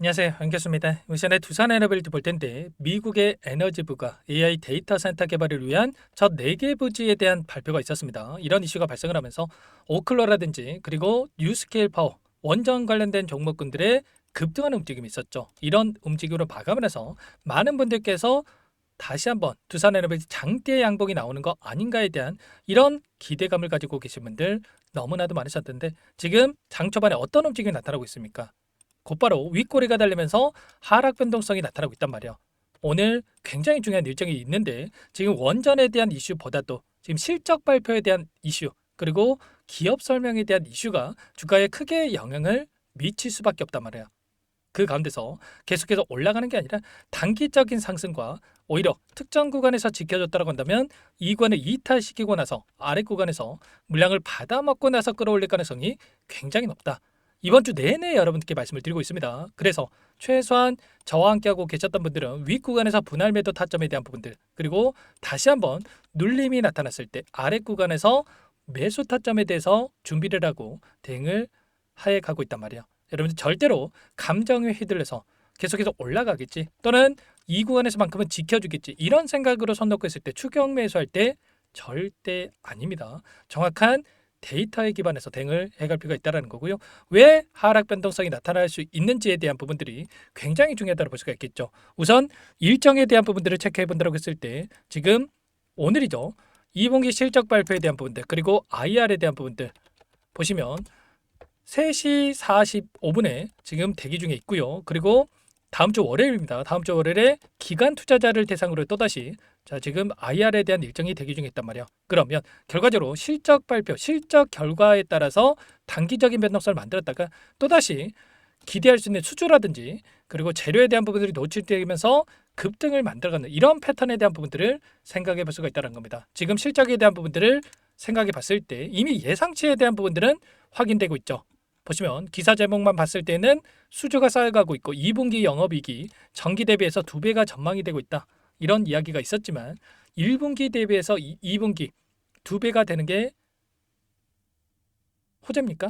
안녕하세요. 안겼습니다. 이번에 두산 에너빌드 볼 텐데 미국의 에너지부가 AI 데이터 센터 개발을 위한 첫 4개 부지에 대한 발표가 있었습니다. 이런 이슈가 발생을 하면서 오클러라든지 그리고 뉴스케일 파워, 원전 관련된 종목군들의 급등하는 움직임이 있었죠. 이런 움직임으로 마감을 해서 많은 분들께서 다시 한번 두산 에너빌드 장대 양봉이 나오는 거 아닌가에 대한 이런 기대감을 가지고 계신 분들 너무나도 많으셨던데 지금 장 초반에 어떤 움직임이 나타나고 있습니까? 곧바로 윗꼬리가 달리면서 하락 변동성이 나타나고 있단 말이야. 오늘 굉장히 중요한 일정이 있는데 지금 원전에 대한 이슈보다도 지금 실적 발표에 대한 이슈 그리고 기업 설명에 대한 이슈가 주가에 크게 영향을 미칠 수밖에 없단 말이야. 그 가운데서 계속해서 올라가는 게 아니라 단기적인 상승과 오히려 특정 구간에서 지켜줬다고 한다면 이 구간을 이탈시키고 나서 아래 구간에서 물량을 받아먹고 나서 끌어올릴 가능성이 굉장히 높다. 이번 주 내내 여러분께 말씀을 드리고 있습니다. 그래서 최소한 저와 함께하고 계셨던 분들은 윗 구간에서 분할 매도 타점에 대한 부분들 그리고 다시 한번 눌림이 나타났을 때 아래 구간에서 매수 타점에 대해서 준비를 하고 대응을 하에 가고 있단 말이야. 여러분들 절대로 감정에 휘둘려서 계속해서 올라가겠지 또는 이 구간에서만큼은 지켜주겠지 이런 생각으로 손 놓고 있을 때 추격 매수할 때 절대 아닙니다. 정확한 데이터에 기반해서 대응을 해갈 필요가 있다는 거고요. 왜 하락 변동성이 나타날 수 있는지에 대한 부분들이 굉장히 중요하다고 볼 수가 있겠죠. 우선 일정에 대한 부분들을 체크해 본다고 했을 때 지금 오늘이죠. 2분기 실적 발표에 대한 부분들 그리고 IR에 대한 부분들 보시면 3시 45분에 지금 대기 중에 있고요. 그리고 다음 주 월요일입니다. 다음 주 월요일에 기관 투자자를 대상으로 또다시 지금 IR에 대한 일정이 대기 중에 있단 말이에요. 그러면 결과적으로 실적 발표, 실적 결과에 따라서 단기적인 변동성을 만들었다가 또다시 기대할 수 있는 수주라든지 그리고 재료에 대한 부분들이 노출되면서 급등을 만들어가는 이런 패턴에 대한 부분들을 생각해 볼 수가 있다는 겁니다. 지금 실적에 대한 부분들을 생각해 봤을 때 이미 예상치에 대한 부분들은 확인되고 있죠. 보시면 기사 제목만 봤을 때는 수주가 쌓여가고 있고 2분기 영업이익이 전기 대비해서 2배가 전망이 되고 있다. 이런 이야기가 있었지만 1분기 대비해서 2분기 2배가 되는 게 호재입니까?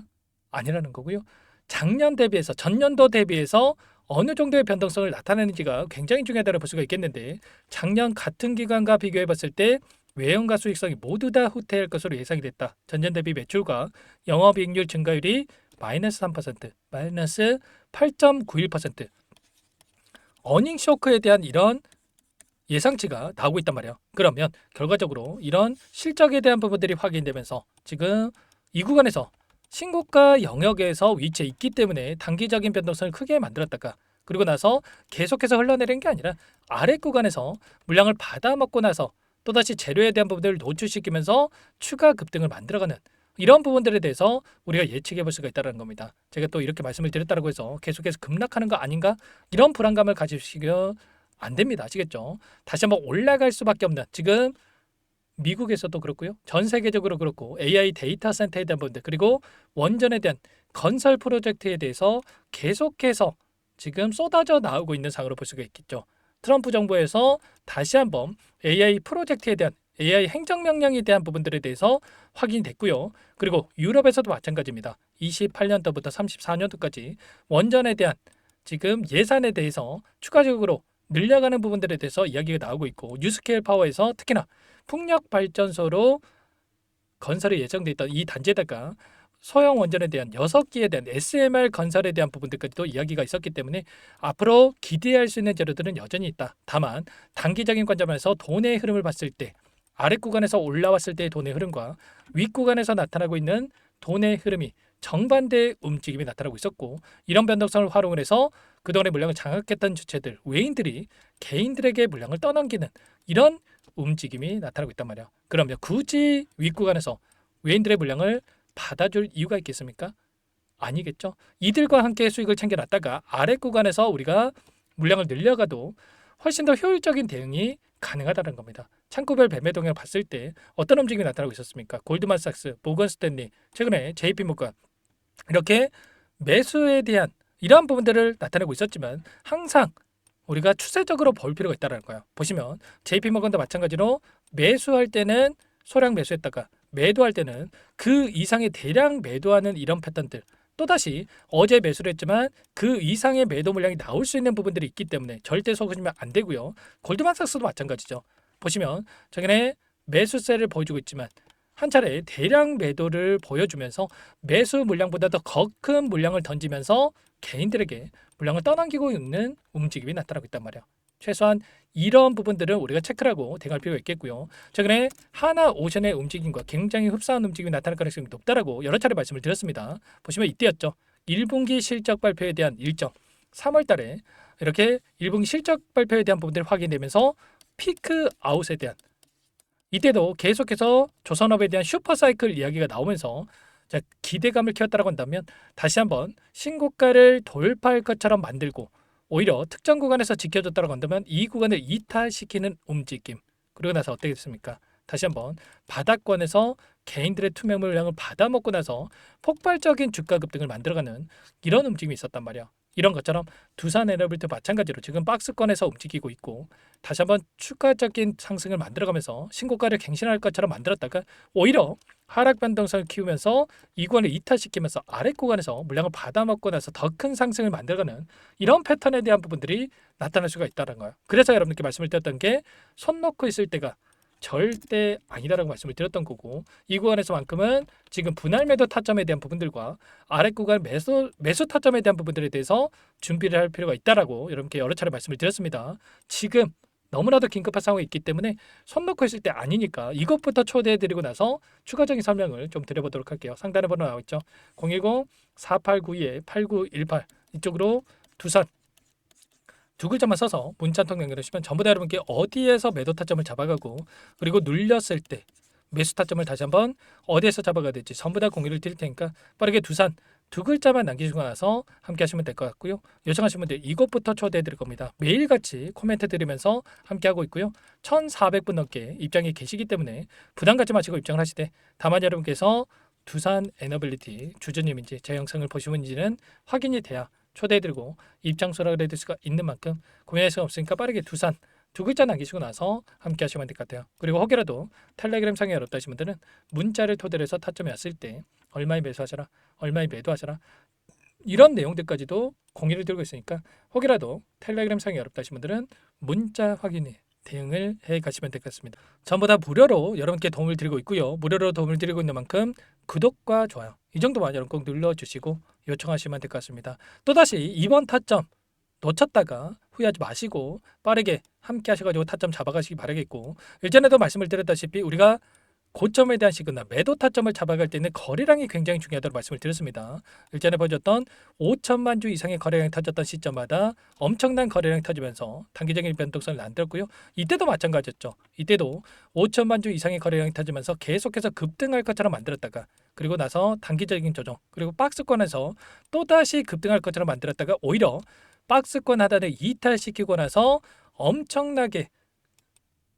아니라는 거고요. 작년 대비해서 전년도 대비해서 어느 정도의 변동성을 나타내는지가 굉장히 중요하다고 볼 수가 있겠는데 작년 같은 기간과 비교해 봤을 때 외형과 수익성이 모두 다 후퇴할 것으로 예상이 됐다. 전년 대비 매출과 영업이익률 증가율이 마이너스 3%, 마이너스 8.91%. 어닝 쇼크에 대한 이런 예상치가 나오고 있단 말이에요. 그러면 결과적으로 이런 실적에 대한 부분들이 확인되면서 지금 이 구간에서 신고가 영역에서 위치해 있기 때문에 단기적인 변동성을 크게 만들었다가 그리고 나서 계속해서 흘러내리는 게 아니라 아래 구간에서 물량을 받아먹고 나서 또다시 재료에 대한 부분들을 노출시키면서 추가 급등을 만들어가는 이런 부분들에 대해서 우리가 예측해 볼 수가 있다는 겁니다. 제가 또 이렇게 말씀을 드렸다고 해서 계속해서 급락하는 거 아닌가? 이런 불안감을 가지시면 안 됩니다. 아시겠죠? 다시 한번 올라갈 수밖에 없는 지금 미국에서도 그렇고요. 전 세계적으로 그렇고 AI 데이터 센터에 대한 부분들 그리고 원전에 대한 건설 프로젝트에 대해서 계속해서 지금 쏟아져 나오고 있는 상으로 볼 수가 있겠죠. 트럼프 정부에서 다시 한번 AI 프로젝트에 대한 AI 행정명령에 대한 부분들에 대해서 확인이 됐고요. 그리고 유럽에서도 마찬가지입니다. 28년도부터 34년도까지 원전에 대한 지금 예산에 대해서 추가적으로 늘려가는 부분들에 대해서 이야기가 나오고 있고 뉴스케일 파워에서 특히나 풍력 발전소로 건설이 예정돼 있던 이 단지에다가 소형 원전에 대한 6기에 대한 SMR 건설에 대한 부분들까지도 이야기가 있었기 때문에 앞으로 기대할 수 있는 재료들은 여전히 있다. 다만 단기적인 관점에서 돈의 흐름을 봤을 때 아래 구간에서 올라왔을 때의 돈의 흐름과 윗 구간에서 나타나고 있는 돈의 흐름이 정반대의 움직임이 나타나고 있었고 이런 변동성을 활용을 해서 그동안의 물량을 장악했던 주체들, 외인들이 개인들에게 물량을 떠넘기는 이런 움직임이 나타나고 있단 말이야. 그러면 굳이 윗구간에서 외인들의 물량을 받아줄 이유가 있겠습니까? 아니겠죠. 이들과 함께 수익을 챙겨놨다가 아래 구간에서 우리가 물량을 늘려가도 훨씬 더 효율적인 대응이 가능하다는 겁니다. 창구별 매매 동향을 봤을 때 어떤 움직임이 나타나고 있었습니까? 골드만삭스, 모건스탠리, 최근에 JP모건 이렇게 매수에 대한 이러한 부분들을 나타내고 있었지만 항상 우리가 추세적으로 볼 필요가 있다는 거예요. 보시면 JP모건도 마찬가지로 매수할 때는 소량 매수했다가 매도할 때는 그 이상의 대량 매도하는 이런 패턴들 또다시 어제 매수를 했지만 그 이상의 매도 물량이 나올 수 있는 부분들이 있기 때문에 절대 속으시면 안 되고요. 골드만삭스도 마찬가지죠. 보시면 최근에 매수세를 보여주고 있지만 한 차례 대량 매도를 보여주면서 매수 물량보다 더 큰 물량을 던지면서 개인들에게 물량을 떠넘기고 있는 움직임이 나타나고 있단 말이야. 최소한 이런 부분들은 우리가 체크를 하고 대응할 필요가 있겠고요. 최근에 하나오션의 움직임과 굉장히 흡사한 움직임이 나타날 가능성이 높다라고 여러 차례 말씀을 드렸습니다. 보시면 이때였죠. 1분기 실적 발표에 대한 일정 3월 달에 이렇게 1분기 실적 발표에 대한 부분들이 확인되면서 피크 아웃에 대한 이때도 계속해서 조선업에 대한 슈퍼사이클 이야기가 나오면서 기대감을 키웠다고 한다면 다시 한번 신고가를 돌파할 것처럼 만들고 오히려 특정 구간에서 지켜줬다고 한다면 이 구간을 이탈시키는 움직임. 그리고 나서 어떻게 됐습니까? 다시 한번 바닥권에서 개인들의 투명 물량을 받아먹고 나서 폭발적인 주가 급등을 만들어가는 이런 움직임이 있었단 말이야. 이런 것처럼 두산에너빌도 마찬가지로 지금 박스권에서 움직이고 있고 다시 한번 추가적인 상승을 만들어가면서 신고가를 갱신할 것처럼 만들었다가 오히려 하락 변동성을 키우면서 이 구간을 이탈시키면서 아래 구간에서 물량을 받아먹고 나서 더 큰 상승을 만들어가는 이런 패턴에 대한 부분들이 나타날 수가 있다는 거예요. 그래서 여러분께 말씀을 드렸던 게 손 놓고 있을 때가 절대 아니다라고 말씀을 드렸던 거고 이 구간에서만큼은 지금 분할 매도 타점에 대한 부분들과 아래 구간 매수 타점에 대한 부분들에 대해서 준비를 할 필요가 있다라고 여러분께 여러 차례 말씀을 드렸습니다. 지금 너무나도 긴급한 상황이 있기 때문에 손 놓고 있을 때 아니니까 이것부터 초대해드리고 나서 추가적인 설명을 좀 드려보도록 할게요. 상단에 번호 나와 있죠. 010-4892-8918 이쪽으로 두산 두 글자만 써서 문자 한 통 남겨주시면 전부 다 여러분께 어디에서 매도 타점을 잡아가고 그리고 눌렸을 때 매수 타점을 다시 한번 어디에서 잡아가야 될지 전부 다 공유를 드릴 테니까 빠르게 두산 두 글자만 남기시고 나서 함께 하시면 될 것 같고요. 요청하신 분들 이것부터 초대해 드릴 겁니다. 매일같이 코멘트 드리면서 함께 하고 있고요. 1,400분 넘게 입장이 계시기 때문에 부담 갖지 마시고 입장을 하시되 다만 여러분께서 두산 에너빌리티 주주님인지 제 영상을 보시는지는 확인이 돼야 초대해드리고 입장 수락을 해드릴 수가 있는 만큼 고민할 수가 없으니까 빠르게 두산 두 글자 남기시고 나서 함께 하시면 될 것 같아요. 그리고 혹여라도 텔레그램 상에 어렵다 하신 분들은 문자를 토대로 해서 타점이 왔을 때 얼마에 매수하셔라 얼마에 매도하셔라 이런 내용들까지도 공유를 들고 있으니까 혹이라도 텔레그램 상이 어렵다 하신 분들은 문자 확인에 대응을 해 가시면 될 것 같습니다. 전부 다 무료로 여러분께 도움을 드리고 있고요. 무료로 도움을 드리고 있는 만큼 구독과 좋아요 이 정도만 여러분 꼭 눌러주시고 요청하시면 될 것 같습니다. 또다시 이번 타점 놓쳤다가 후회하지 마시고 빠르게 함께 하셔가지고 타점 잡아가시기 바라겠고 일전에도 말씀을 드렸다시피 우리가 고점에 대한 시그널 매도 타점을 잡아갈 때는 거래량이 굉장히 중요하다고 말씀을 드렸습니다. 일전에 보여줬던 5천만 주 이상의 거래량이 터졌던 시점마다 엄청난 거래량이 터지면서 단기적인 변동성을 만들었고요. 이때도 마찬가지였죠. 이때도 5천만 주 이상의 거래량이 터지면서 계속해서 급등할 것처럼 만들었다가 그리고 나서 단기적인 조정 그리고 박스권에서 또다시 급등할 것처럼 만들었다가 오히려 박스권 하단을 이탈시키고 나서 엄청나게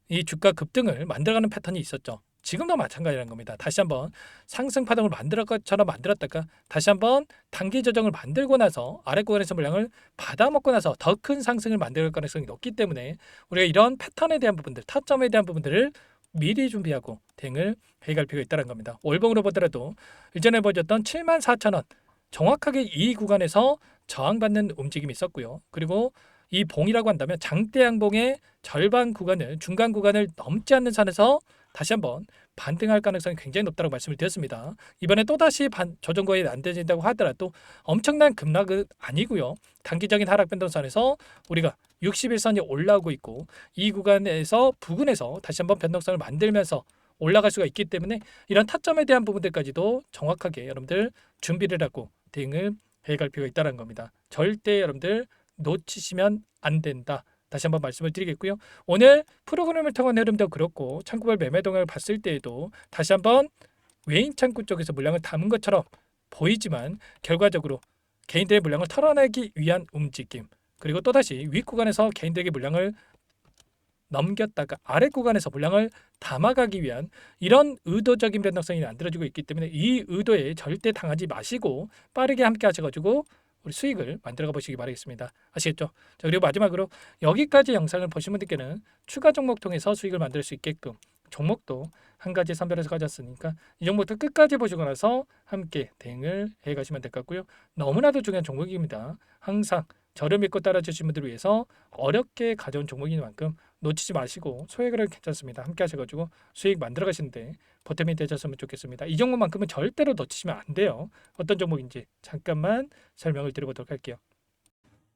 이 주가 급등을 만들어가는 패턴이 있었죠. 지금도 마찬가지라는 겁니다. 다시 한번 상승 파동을 만들 것처럼 만들었다가 다시 한번 단기 조정을 만들고 나서 아래 구간에서 물량을 받아먹고 나서 더 큰 상승을 만들 가능성이 높기 때문에 우리가 이런 패턴에 대한 부분들, 타점에 대한 부분들을 미리 준비하고 대응을 해갈 필요가 있다는 겁니다. 월봉으로 보더라도 일전에 보여줬던 74,000원 정확하게 이 구간에서 저항받는 움직임이 있었고요. 그리고 이 봉이라고 한다면 장대 양봉의 절반 구간을 중간 구간을 넘지 않는 선에서 다시 한번 반등할 가능성이 굉장히 높다고 말씀을 드렸습니다. 이번에 또다시 조정 거의 안 되진다고 하더라도 엄청난 급락은 아니고요. 단기적인 하락 변동선에서 우리가 61선이 올라오고 있고 이 구간에서 부근에서 다시 한번 변동성을 만들면서 올라갈 수가 있기 때문에 이런 타점에 대한 부분들까지도 정확하게 여러분들 준비를 하고 대응을 해갈 필요가 있다는 겁니다. 절대 여러분들 놓치시면 안 된다. 다시 한번 말씀을 드리겠고요. 오늘 프로그램을 통한 흐름도 그렇고 창구별 매매 동향을 봤을 때에도 다시 한번 외인 창구 쪽에서 물량을 담은 것처럼 보이지만 결과적으로 개인들의 물량을 털어내기 위한 움직임 그리고 또다시 윗 구간에서 개인들에게 물량을 넘겼다가 아래 구간에서 물량을 담아가기 위한 이런 의도적인 변동성이 만들어지고 있기 때문에 이 의도에 절대 당하지 마시고 빠르게 함께 하셔가지고 우리 수익을 만들어가 보시기 바라겠습니다. 아시겠죠? 자, 그리고 마지막으로 여기까지 영상을 보신 분들께는 추가 종목 통해서 수익을 만들 수 있게끔 종목도 한 가지 선별해서 가졌으니까 이 종목도 끝까지 보시고 나서 함께 대응을 해 가시면 될 것 같고요. 너무나도 중요한 종목입니다. 항상 저를 믿고 따라주신 분들을 위해서 어렵게 가져온 종목인 만큼 놓치지 마시고 소액으로 괜찮습니다. 함께 하셔가지고 수익 만들어 가시는데 보탬이 되셨으면 좋겠습니다. 이 종목만큼은 절대로 놓치시면 안 돼요. 어떤 종목인지 잠깐만 설명을 드려보도록 할게요.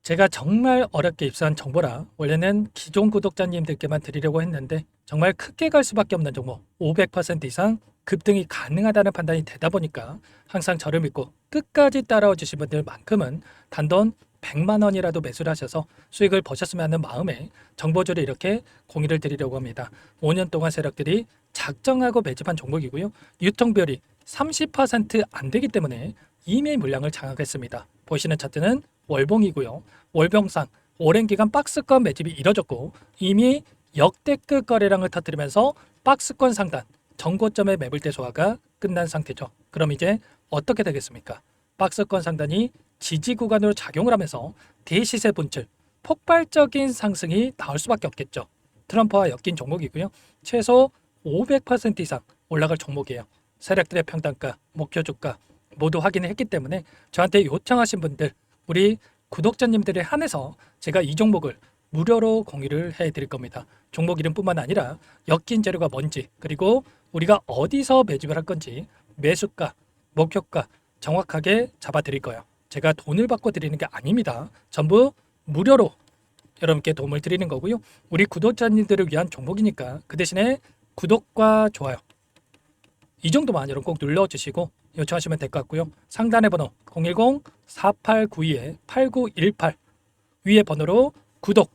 제가 정말 어렵게 입수한 정보라 원래는 기존 구독자님들께만 드리려고 했는데 정말 크게 갈 수밖에 없는 종목 500% 이상 급등이 가능하다는 판단이 되다 보니까 항상 저를 믿고 끝까지 따라와 주신 분들만큼은 단돈 100만 원이라도 매수를 하셔서 수익을 보셨으면 하는 마음에 정보주를 이렇게 공유를 드리려고 합니다. 5년 동안 세력들이 작정하고 매집한 종목이고요. 유통비율이 30%안 되기 때문에 이미 물량을 장악했습니다. 보시는 차트는 월봉이고요. 월봉상 오랜 기간 박스권 매집이 이뤄졌고 이미 역대급 거래량을 터뜨리면서 박스권 상단 전고점의 매물대 소화가 끝난 상태죠. 그럼 이제 어떻게 되겠습니까? 박스권 상단이 지지 구간으로 작용을 하면서 대시세 분출, 폭발적인 상승이 나올 수밖에 없겠죠. 트럼프와 엮인 종목이고요. 최소 500% 이상 올라갈 종목이에요. 세력들의 평단가, 목표 주가 모두 확인을 했기 때문에 저한테 요청하신 분들, 우리 구독자님들에 한해서 제가 이 종목을 무료로 공유를 해드릴 겁니다. 종목 이름뿐만 아니라 엮인 재료가 뭔지, 그리고 우리가 어디서 매집을 할 건지, 매수가, 목표가 정확하게 잡아드릴 거예요. 제가 돈을 받고 드리는 게 아닙니다. 전부 무료로 여러분께 도움을 드리는 거고요. 우리 구독자님들을 위한 종목이니까 그 대신에 구독과 좋아요 이 정도만 여러분 꼭 눌러주시고 요청하시면 될 것 같고요. 상단의 번호 010-4892-8918 위에 번호로 구독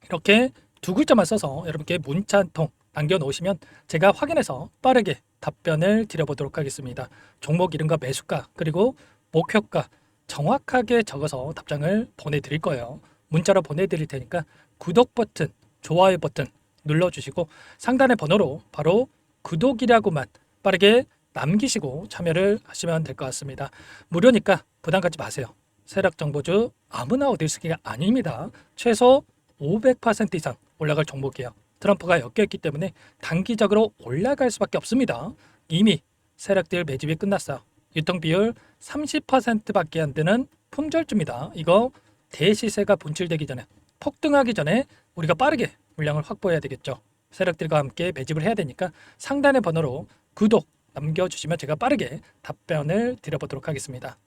이렇게 두 글자만 써서 여러분께 문자 한 통 남겨놓으시면 제가 확인해서 빠르게 답변을 드려보도록 하겠습니다. 종목 이름과 매수가 그리고 목표가 정확하게 적어서 답장을 보내드릴 거예요. 문자로 보내드릴 테니까 구독 버튼, 좋아요 버튼 눌러주시고 상단의 번호로 바로 구독이라고만 빠르게 남기시고 참여를 하시면 될 것 같습니다. 무료니까 부담 갖지 마세요. 세력 정보주 아무나 얻을 수 있는 게 아닙니다. 최소 500% 이상 올라갈 종목이에요. 트럼프가 엮여있기 때문에 단기적으로 올라갈 수밖에 없습니다. 이미 세력들 매집이 끝났어요. 유통비율 30%밖에 안 되는 품절주입니다. 이거 대시세가 분출되기 전에 폭등하기 전에 우리가 빠르게 물량을 확보해야 되겠죠. 세력들과 함께 매집을 해야 되니까 상단의 번호로 구독 남겨주시면 제가 빠르게 답변을 드려보도록 하겠습니다.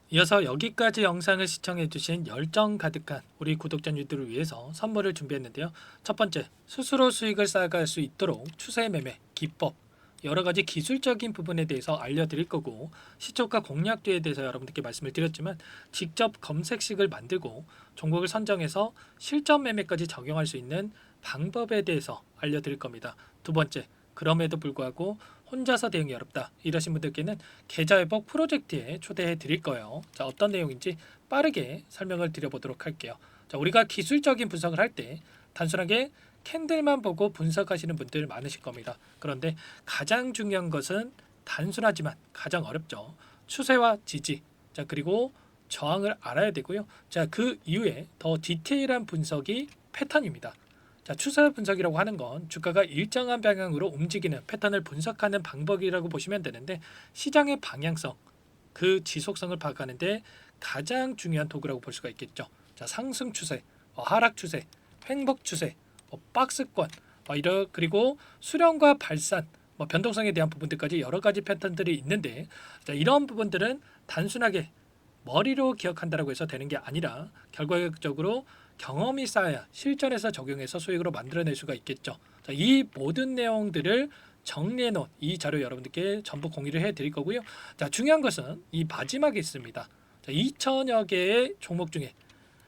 이어서 여기까지 영상을 시청해주신 열정 가득한 우리 구독자님들을 위해서 선물을 준비했는데요. 첫 번째, 스스로 수익을 쌓아갈 수 있도록 추세 매매 기법 여러 가지 기술적인 부분에 대해서 알려드릴 거고 시초가 공략도에 대해서 여러분들께 말씀을 드렸지만 직접 검색식을 만들고 종목을 선정해서 실전 매매까지 적용할 수 있는 방법에 대해서 알려드릴 겁니다. 두 번째, 그럼에도 불구하고 혼자서 대응이 어렵다 이러신 분들께는 계좌회복 프로젝트에 초대해 드릴 거예요. 자, 어떤 내용인지 빠르게 설명을 드려보도록 할게요. 자, 우리가 기술적인 분석을 할 때 단순하게 캔들만 보고 분석하시는 분들 많으실 겁니다. 그런데 가장 중요한 것은 단순하지만 가장 어렵죠. 추세와 지지, 자 그리고 저항을 알아야 되고요. 자, 그 이후에 더 디테일한 분석이 패턴입니다. 자, 추세 분석이라고 하는 건 주가가 일정한 방향으로 움직이는 패턴을 분석하는 방법이라고 보시면 되는데 시장의 방향성, 그 지속성을 파악하는데 가장 중요한 도구라고 볼 수가 있겠죠. 자, 상승 추세, 하락 추세, 횡복 추세, 박스권, 그리고 수렴과 발산, 변동성에 대한 부분들까지 여러 가지 패턴들이 있는데 자, 이런 부분들은 단순하게 머리로 기억한다고 해서 되는 게 아니라 결과적으로 경험이 쌓아야 실전에서 적용해서 수익으로 만들어낼 수가 있겠죠. 자, 이 모든 내용들을 정리해 놓은 이 자료 여러분들께 전부 공유를 해드릴 거고요. 자, 중요한 것은 이 마지막에 있습니다. 자, 2천여 개의 종목 중에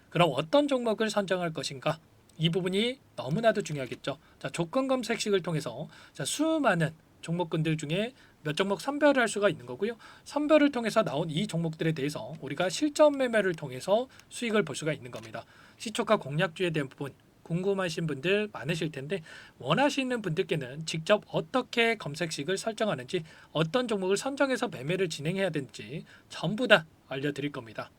그럼 어떤 종목을 선정할 것인가? 이 부분이 너무나도 중요하겠죠. 자, 조건 검색식을 통해서 자, 수많은 종목군들 중에 몇 종목 선별을 할 수가 있는 거고요. 선별을 통해서 나온 이 종목들에 대해서 우리가 실전 매매를 통해서 수익을 볼 수가 있는 겁니다. 시초가 공략주에 대한 부분 궁금하신 분들 많으실 텐데 원하시는 분들께는 직접 어떻게 검색식을 설정하는지 어떤 종목을 선정해서 매매를 진행해야 되는지 전부 다 알려드릴 겁니다.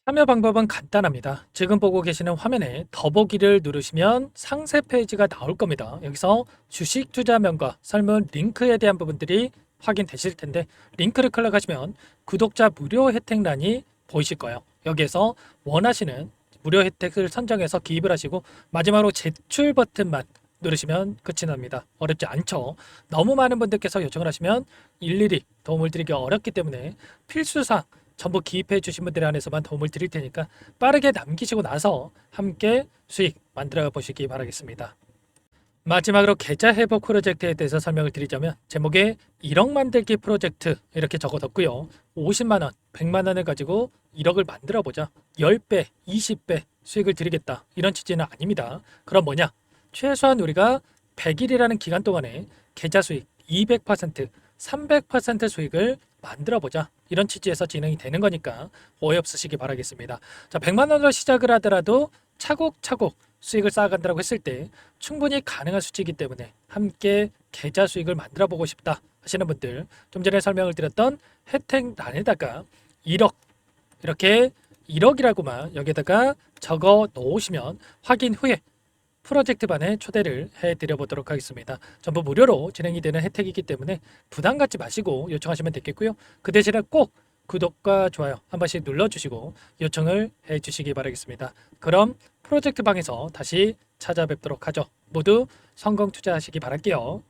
참여 방법은 간단합니다. 지금 보고 계시는 화면에 더보기를 누르시면 상세 페이지가 나올 겁니다. 여기서 주식 투자명과 설문 링크에 대한 부분들이 확인되실 텐데 링크를 클릭하시면 구독자 무료 혜택란이 보이실 거예요. 여기에서 원하시는 무료 혜택을 선정해서 기입을 하시고 마지막으로 제출 버튼만 누르시면 끝이 납니다. 어렵지 않죠? 너무 많은 분들께서 요청을 하시면 일일이 도움을 드리기 어렵기 때문에 필수사항 전부 기입해 주신 분들에 한해서만 도움을 드릴 테니까 빠르게 남기시고 나서 함께 수익 만들어 보시기 바라겠습니다. 마지막으로 계좌 회복 프로젝트에 대해서 설명을 드리자면 제목에 1억 만들기 프로젝트 이렇게 적어뒀고요. 50만 원, 100만 원을 가지고 1억을 만들어 보자. 10배, 20배 수익을 드리겠다. 이런 취지는 아닙니다. 그럼 뭐냐? 최소한 우리가 100일이라는 기간 동안에 계좌 수익 200%, 300% 수익을 만들어 보자. 이런 취지에서 진행이 되는 거니까 오해 없으시기 바라겠습니다. 자, 100만 원으로 시작을 하더라도 차곡차곡 수익을 쌓아간다고 했을 때 충분히 가능한 수치이기 때문에 함께 계좌 수익을 만들어 보고 싶다 하시는 분들 좀 전에 설명을 드렸던 혜택란에다가 1억 이렇게 1억이라고만 여기다가 적어 놓으시면 확인 후에 프로젝트반에 초대를 해드려 보도록 하겠습니다. 전부 무료로 진행이 되는 혜택이기 때문에 부담 갖지 마시고 요청하시면 되겠고요. 그 대신에 꼭 구독과 좋아요 한 번씩 눌러주시고 요청을 해주시기 바라겠습니다. 그럼 프로젝트 방에서 다시 찾아뵙도록 하죠. 모두 성공 투자하시기 바랄게요.